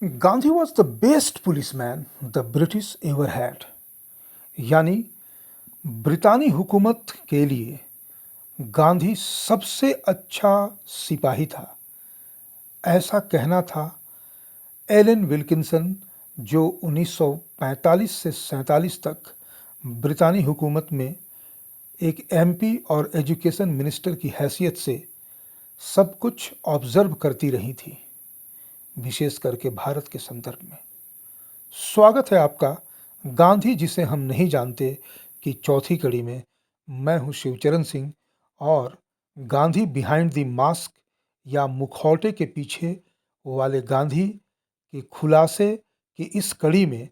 Gandhi was the best policeman the British ever had. यानी ब्रितानी हुकूमत के लिए गांधी सबसे अच्छा सिपाही था, ऐसा कहना था एलन विल्किंसन, जो 1945 से 47 तक ब्रितानी हुकूमत में एक एमपी और एजुकेशन मिनिस्टर की हैसियत से सब कुछ ऑब्जर्व करती रही थी, विशेष करके भारत के संदर्भ में। स्वागत है आपका गांधी जिसे हम नहीं जानते की चौथी कड़ी में। मैं हूं शिवचरण सिंह और गांधी बिहाइंड द मास्क या मुखौटे के पीछे वाले गांधी के खुलासे की इस कड़ी में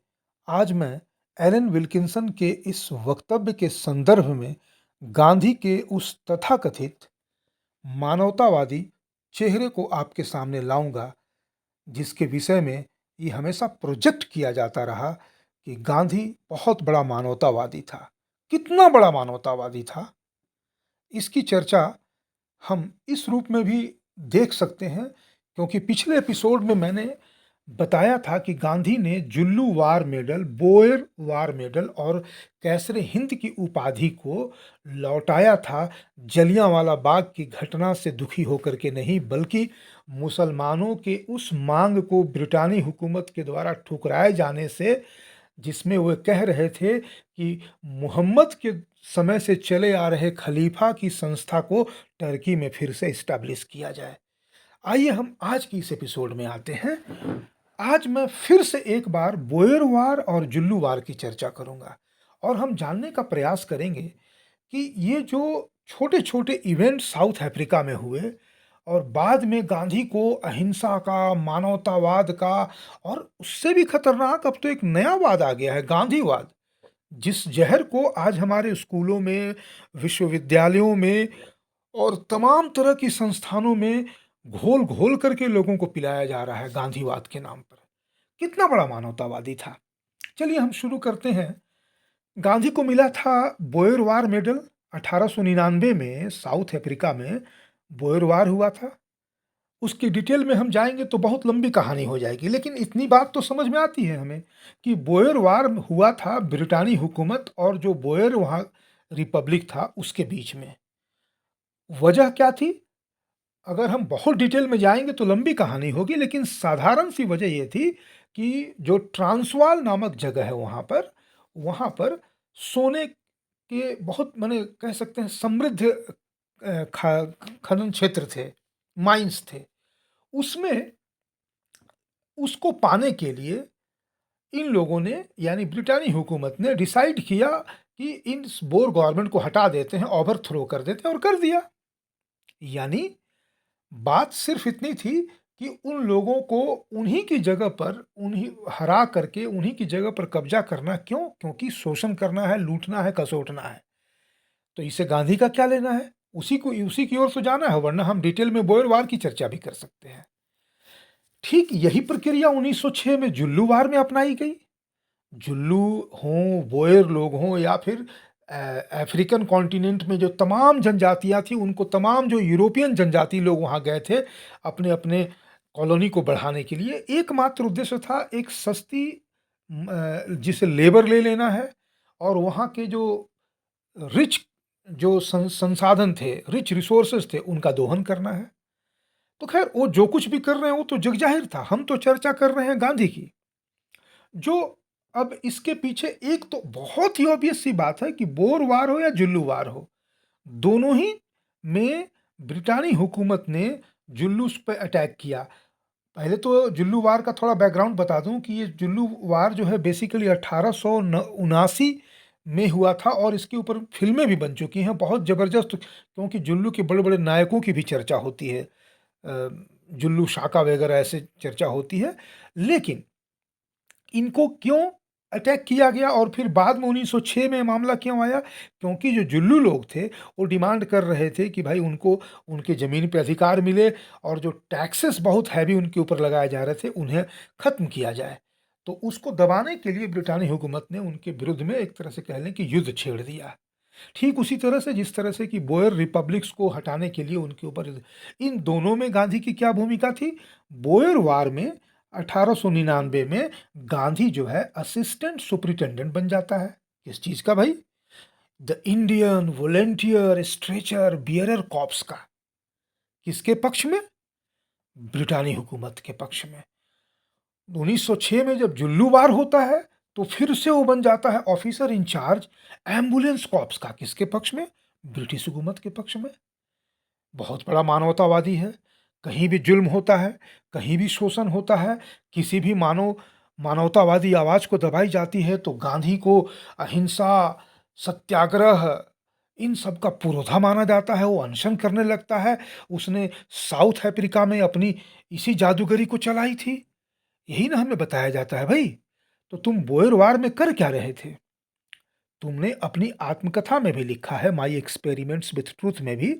आज मैं एलन विल्किंसन के इस वक्तव्य के संदर्भ में गांधी के उस तथाकथित मानवतावादी चेहरे को आपके सामने लाऊंगा, जिसके विषय में ये हमेशा प्रोजेक्ट किया जाता रहा कि गांधी बहुत बड़ा मानवतावादी था। कितना बड़ा मानवतावादी था, इसकी चर्चा हम इस रूप में भी देख सकते हैं, क्योंकि पिछले एपिसोड में मैंने बताया था कि गांधी ने जुल्लू वार मेडल, बोयर वार मेडल और कैसरे हिंद की उपाधि को लौटाया था जलियांवाला बाग की घटना से दुखी होकर के नहीं, बल्कि मुसलमानों के उस मांग को ब्रिटानी हुकूमत के द्वारा ठुकराए जाने से, जिसमें वे कह रहे थे कि मोहम्मद के समय से चले आ रहे खलीफा की संस्था को टर्की में फिर से इस्टेब्लिश किया जाए। आइए हम आज की इस एपिसोड में आते हैं। आज मैं फिर से एक बार बोयर वार और जुल्लू वार की चर्चा करूंगा और हम जानने का प्रयास करेंगे कि ये जो छोटे छोटे इवेंट साउथ अफ्रीका में हुए और बाद में गांधी को अहिंसा का, मानवतावाद का, और उससे भी खतरनाक अब तो एक नया वाद आ गया है, गांधीवाद, जिस जहर को आज हमारे स्कूलों में, विश्वविद्यालयों में और तमाम तरह की संस्थानों में घोल घोल करके लोगों को पिलाया जा रहा है गांधीवाद के नाम पर। कितना बड़ा मानवतावादी था। चलिए हम शुरू करते हैं। गांधी को मिला था बोयर वार मेडल। 1899 में साउथ अफ्रीका में बोयर वार हुआ था। उसकी डिटेल में हम जाएंगे तो बहुत लंबी कहानी हो जाएगी, लेकिन इतनी बात तो समझ में आती है हमें कि बोयर वार हुआ था ब्रिटानी हुकूमत और जो बोयर वहाँ रिपब्लिक था उसके बीच में। वजह क्या थी? अगर हम बहुत डिटेल में जाएंगे तो लंबी कहानी होगी, लेकिन साधारण सी वजह यह थी कि जो ट्रांसवाल नामक जगह है वहाँ पर सोने के बहुत, माने कह सकते हैं, समृद्ध खनन क्षेत्र थे, माइंस थे। उसमें उसको पाने के लिए इन लोगों ने, यानी ब्रिटानी हुकूमत ने डिसाइड किया कि इन बोर गवर्नमेंट को हटा देते हैं, ओवरथ्रो कर देते हैं, और कर दिया। यानी बात सिर्फ इतनी थी कि उन लोगों को उन्हीं की जगह पर, उन्हीं हरा करके उन्हीं की जगह पर कब्जा करना। क्यों? क्योंकि शोषण करना है, लूटना है, कसोटना है। तो इससे गांधी का क्या लेना है? उसी की ओर से जाना है, वरना हम डिटेल में बोयर वार की चर्चा भी कर सकते हैं। ठीक यही प्रक्रिया 1906 में जुल्लू वार में अपनाई गई। जुल्लू हों, बोयर लोग हों, या फिर अफ्रीकन कॉन्टिनेंट में जो तमाम जनजातियां थी, उनको तमाम जो यूरोपियन जनजाति लोग वहां गए थे अपने अपने कॉलोनी को बढ़ाने के लिए, एकमात्र उद्देश्य था एक सस्ती जिसे लेबर ले लेना है और वहाँ के जो रिच, जो संसाधन थे, रिच रिसोर्सेज थे, उनका दोहन करना है। तो खैर, वो जो कुछ भी कर रहे हैं वो तो जगजाहिर था। हम तो चर्चा कर रहे हैं गांधी की। जो अब इसके पीछे एक तो बहुत ही ऑब्वियस सी बात है कि बोर वार हो या जुल्लू वार हो, दोनों ही में ब्रिटानी हुकूमत ने जुल्लूस पे अटैक किया। पहले तो जुल्लू वार का थोड़ा बैकग्राउंड बता दूं कि ये जुल्लू वार जो है बेसिकली 1879 में हुआ था और इसके ऊपर फिल्में भी बन चुकी हैं, बहुत ज़बरदस्त, क्योंकि जुल्लू के बड़े बड़े नायकों की भी चर्चा होती है, जुल्लू शाका वगैरह ऐसे चर्चा होती है। लेकिन इनको क्यों अटैक किया गया और फिर बाद में 1906 में मामला क्यों आया? क्योंकि जो जुल्लू लोग थे वो डिमांड कर रहे थे कि भाई उनको उनके ज़मीन पे अधिकार मिले और जो टैक्सेस बहुत हैवी उनके ऊपर लगाए जा रहे थे उन्हें ख़त्म किया जाए। तो उसको दबाने के लिए ब्रिटानी हुकूमत ने उनके विरुद्ध में एक तरह से कह लें कि युद्ध छेड़ दिया। ठीक उसी तरह से जिस तरह से कि बोयर रिपब्लिक्स को हटाने के लिए उनके ऊपर, इन दोनों में गांधी की क्या भूमिका थी? बोयर वार में 1899 में गांधी जो है असिस्टेंट सुपरिटेंडेंट बन जाता है। किस चीज का भाई? The Indian volunteer stretcher bearer corps का। किसके पक्ष में? ब्रिटानी हुकूमत के पक्ष में। 1906 में जब जुल्लू वार होता है तो फिर से वो बन जाता है ऑफिसर इंचार्ज एम्बुलेंस कॉर्प्स का। किसके पक्ष में? ब्रिटिश हुकूमत के पक्ष में। बहुत बड़ा मानवतावादी है। कहीं भी जुल्म होता है, कहीं भी शोषण होता है, किसी भी मानवतावादी आवाज को दबाई जाती है तो गांधी को अहिंसा, सत्याग्रह, इन सब का पुरोधा माना जाता है। वो अनशन करने लगता है। उसने साउथ अफ्रीका में अपनी इसी जादूगरी को चलाई थी। यही ना हमें बताया जाता है भाई। तो तुम बोयर वार में कर क्या रहे थे? तुमने अपनी आत्मकथा में भी लिखा है, माई एक्सपेरिमेंट्स विथ ट्रूथ में भी,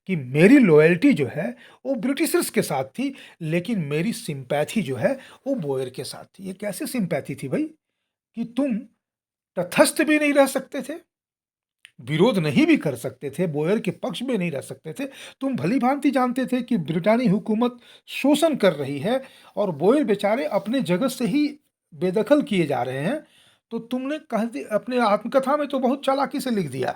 कि मेरी लॉयल्टी जो है वो ब्रिटिशर्स के साथ थी, लेकिन मेरी सिंपैथी जो है वो बोयर के साथ थी। ये कैसे सिंपैथी थी भाई कि तुम तटस्थ भी नहीं रह सकते थे, विरोध नहीं भी कर सकते थे, बोयर के पक्ष में नहीं रह सकते थे। तुम भली भांति जानते थे कि ब्रिटानी हुकूमत शोषण कर रही है और बोयर बेचारे अपने जगत से ही बेदखल किए जा रहे हैं। तो तुमने अपने आत्मकथा में तो बहुत चालाकी से लिख दिया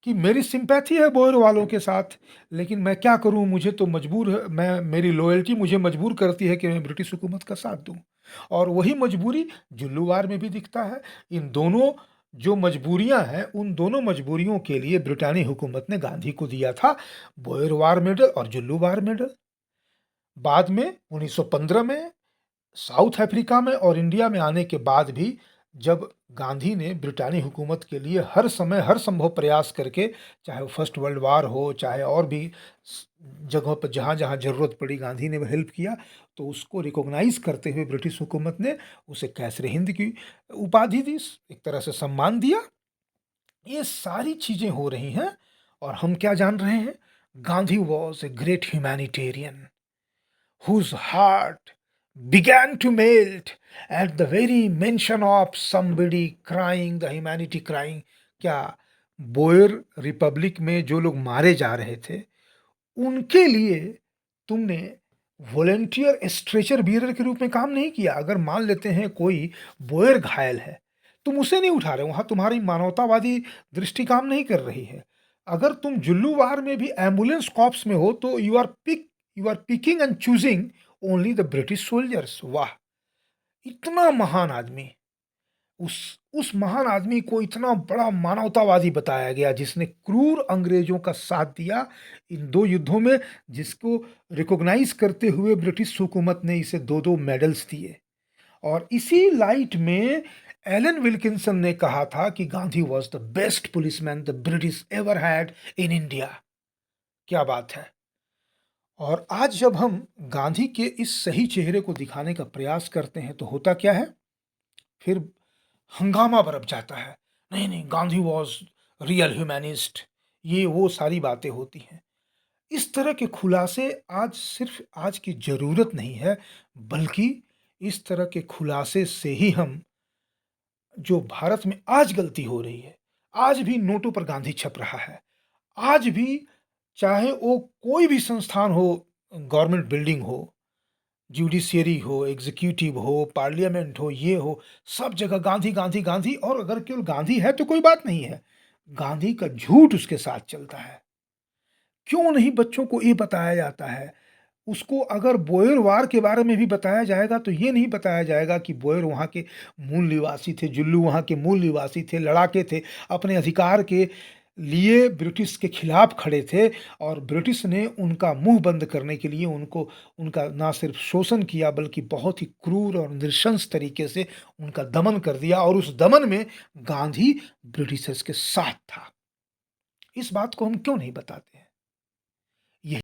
कि मेरी सिंपैथी है बोयर वालों के साथ, लेकिन मैं क्या करूं, मुझे तो मजबूर है, मैं मेरी लॉयल्टी मुझे मजबूर करती है कि मैं ब्रिटिश हुकूमत का साथ दूं। और वही मजबूरी जुल्लूवार में भी दिखता है। इन दोनों जो मजबूरियां हैं, उन दोनों मजबूरियों के लिए ब्रिटानी हुकूमत ने गांधी को दिया था बोयर वार मेडल और जुल्लू वार मेडल। बाद में 1915 में साउथ अफ्रीका में और इंडिया में आने के बाद भी जब गांधी ने ब्रिटानी हुकूमत के लिए हर समय हर संभव प्रयास करके, चाहे वो फर्स्ट वर्ल्ड वार हो, चाहे और भी जगहों पर जहाँ जहाँ ज़रूरत पड़ी, गांधी ने हेल्प किया, तो उसको रिकॉग्नाइज करते हुए ब्रिटिश हुकूमत ने उसे कैसरे हिंद की उपाधि दी, एक तरह से सम्मान दिया। ये सारी चीज़ें हो रही हैं और हम क्या जान रहे हैं? Gandhi was a great humanitarian whose heart began to melt at the very mention of somebody crying, the humanity crying। क्या बोयर रिपब्लिक में जो लोग मारे जा रहे थे उनके लिए तुमने वॉलेंटियर स्ट्रेचर बियरर के रूप में काम नहीं किया? अगर मान लेते हैं कोई बोयर घायल है, तुम उसे नहीं उठा रहे, वहां तुम्हारी मानवतावादी दृष्टि काम नहीं कर रही है। अगर तुम जुल्लू वार में भी एम्बुलेंस कॉर्प्स में हो तो you are picking and choosing only the British soldiers. वाह! इतना महान आदमी, उस उस महान आदमी को इतना बड़ा मानवतावादी बताया गया जिसने क्रूर अंग्रेजों का साथ दिया इन दो युद्धों में, जिसको रिकॉग्नाइज करते हुए ब्रिटिश हुकूमत ने इसे दो दो मेडल्स दिए। और इसी लाइट में एलन विल्किंसन ने कहा था कि Gandhi was the best policeman the British ever had in India. क्या बात है! और आज जब हम गांधी के इस सही चेहरे को दिखाने का प्रयास करते हैं तो होता क्या है? फिर हंगामा बरप जाता है। नहीं नहीं, गांधी वॉज रियल ह्यूमैनिस्ट, ये वो सारी बातें होती हैं। इस तरह के खुलासे आज सिर्फ आज की जरूरत नहीं है, बल्कि इस तरह के खुलासे से ही हम, जो भारत में आज गलती हो रही है, आज भी नोटों पर गांधी छप रहा है, आज भी चाहे वो कोई भी संस्थान हो, गवर्नमेंट बिल्डिंग हो, जुडिशियरी हो, एग्जीक्यूटिव हो, पार्लियामेंट हो, ये हो, सब जगह गांधी गांधी गांधी। और अगर केवल गांधी है तो कोई बात नहीं है, गांधी का झूठ उसके साथ चलता है। क्यों नहीं बच्चों को ये बताया जाता है? उसको अगर बोयर वार के बारे में भी बताया जाएगा तो ये नहीं बताया जाएगा कि बोयर वहाँ के मूल निवासी थे, जुल्लू वहाँ के मूल निवासी थे, लड़ाके थे, अपने अधिकार के लिए ब्रिटिश के खिलाफ खड़े थे और ब्रिटिश ने उनका मुंह बंद करने के लिए उनको, उनका ना सिर्फ शोषण किया बल्कि बहुत ही क्रूर और नृशंस तरीके से उनका दमन कर दिया। और उस दमन में गांधी ब्रिटिशर्स के साथ था। इस बात को हम क्यों नहीं बताते हैं?